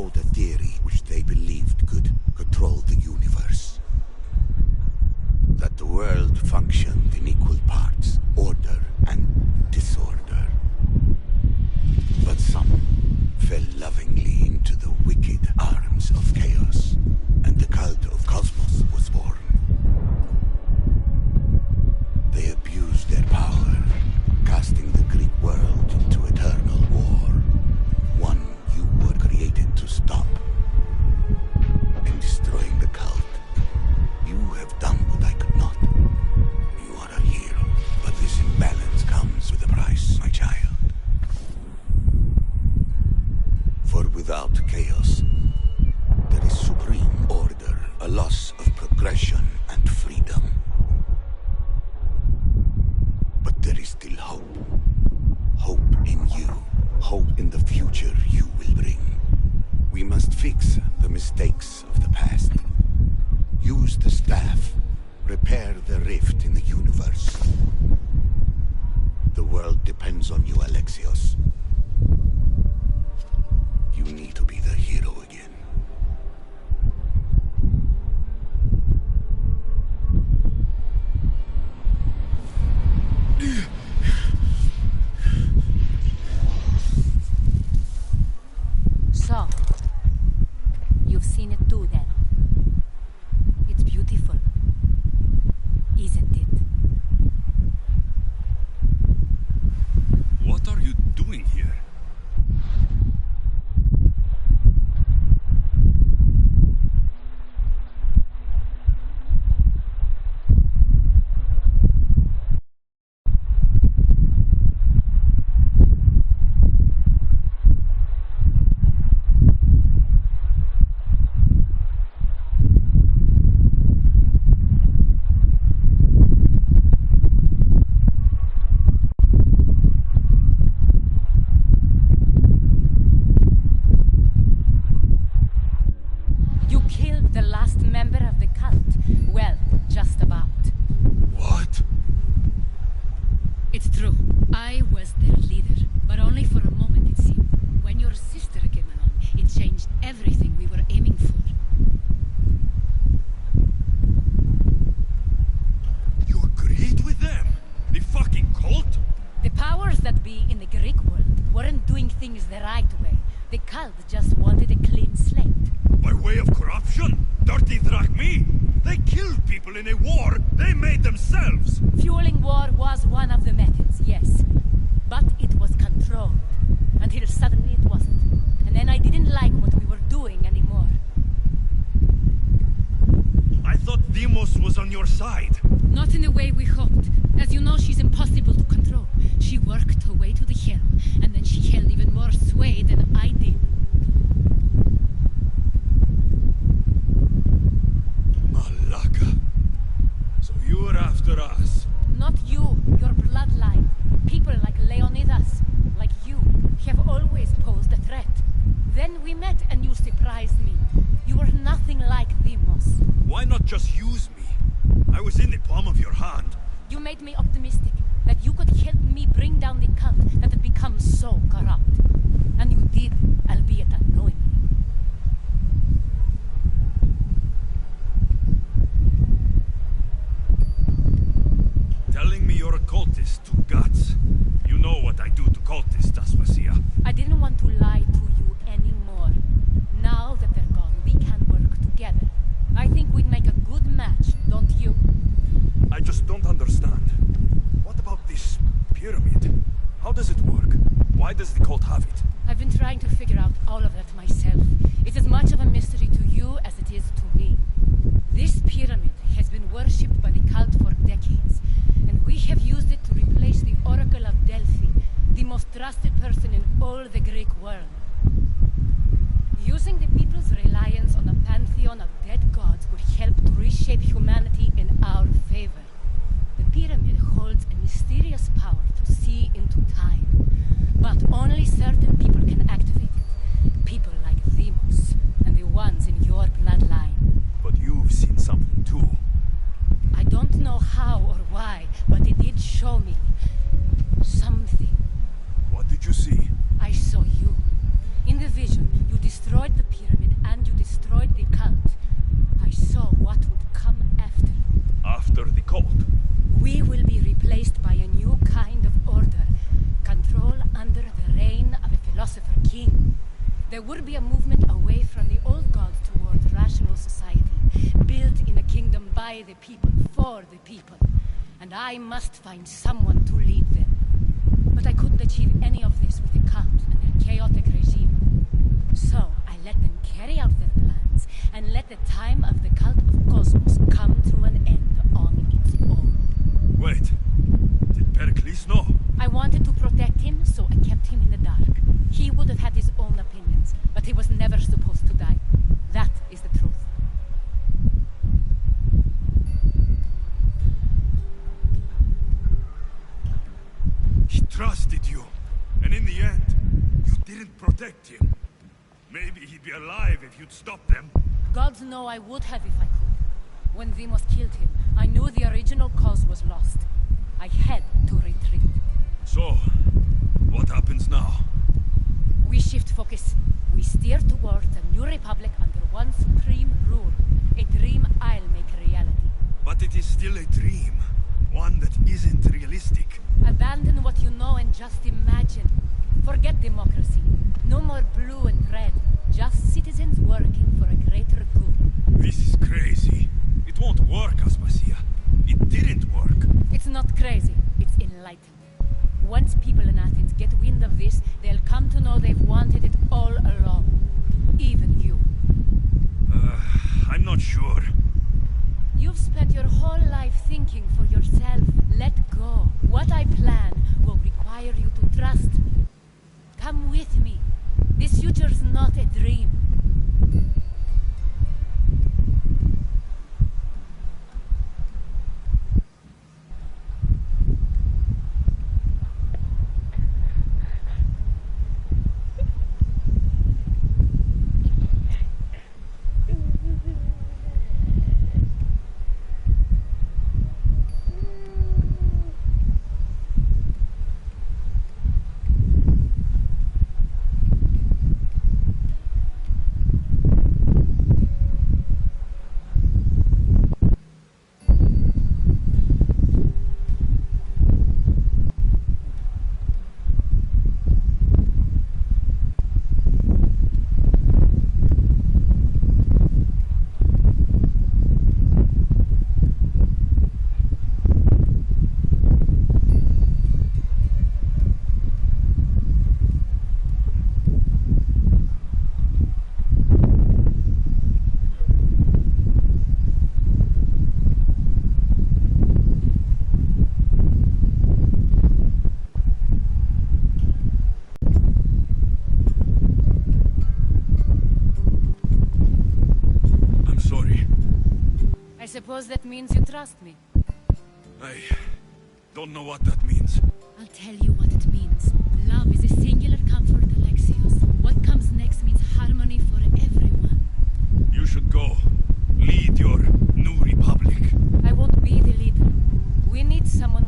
hold a theory which they believed could control the universe. That the world functioned in equal parts, order and disorder. But some fell lovingly into the wicked arms of chaos, and the cult of Cosmos was born. They abused their power, casting the Greek world into eternal war. One you were created to stop. In destroying the cult, you have done what I could not. You are a hero, but this imbalance comes with a price, my child. For without chaos, there is supreme order, a loss of progression and freedom. But there is still hope. Hope in you. Hope in the future you will bring. We must fix the mistakes of the past. Use the staff. Repair the rift in the universe. The world depends on you, Alexios. You need to be the hero again. So, you've seen it too then. It's beautiful, isn't it? What are you doing here? I saw you. In the vision, you destroyed the by the people, for the people. And I must find someone to lead them. But I couldn't achieve any of this with the cult and their chaotic regime. So I let them carry out their plans, and let the time of the cult of Cosmos come to an end on its own. Wait, did Pericles know? I wanted to protect him, so I kept him in the dark. He would have had his own opinions, but he was never supposed to die. That is the truth. He trusted you, and in the end, you didn't protect him. Maybe he'd be alive if you'd stopped them. Gods know I would have if I could. When Demos killed him, I knew the original cause was lost. I had to retreat. So, what happens now? We shift focus. We steer towards a new republic under one supreme rule. A dream I'll make a reality. But it is still a dream. One that isn't realistic. Abandon what you know and just imagine. Forget democracy. No more blue and red. Just citizens working for a greater good. This is crazy. It won't work, Aspasia. It didn't work. It's not crazy. It's enlightened. Once people in Athens get wind of this, they'll come to know they've wanted it all along. Even you. I'm not sure. You've spent your whole life thinking for yourself. Let go. What I plan will require you to trust me. Come with me. This future's not a dream. I suppose that means you trust me. I don't know what that means. I'll tell you what it means. Love is a singular comfort, Alexios. What comes next means harmony for everyone. You should go. Lead your new republic. I won't be the leader. We need someone